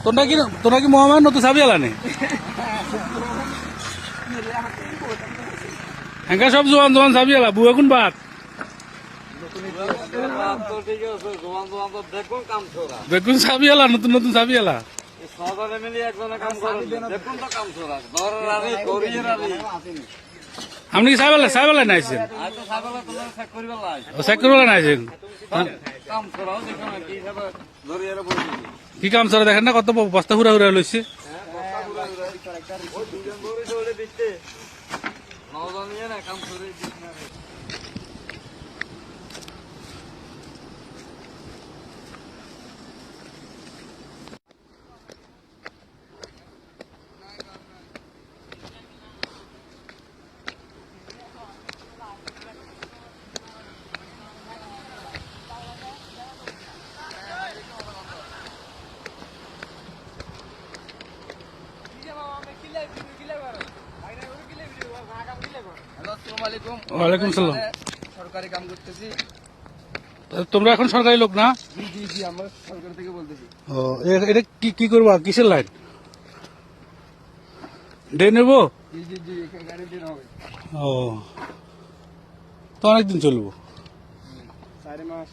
তোরা কি মোহাম্মদ নতুন সাবি আলানি হ্যাঁ সব জোয়ান জোয়ান সাবি আলা বুয়া কোন বাদ দেখুন সাবি আলা নতুন নতুন সাবি আলা আপনি কি সাহেবেলা নাইছেন চেক করবেলা নাইছেন কি কাম চলে দেখেন না কত বস্তা হুরা হুরা লইছে ওয়ালাইকুম সালাম সরকারি কাম করতেছি তোমরা এখন সরকারি লোক না জি জি জি আমরা সরকার থেকে বলতেছি ও এটা কি করবা কিসের লাইন ডে নেবো জি জি জি এখানে গাড়ি দিন হবে ও তো অনেকদিন চলবো 4 মাস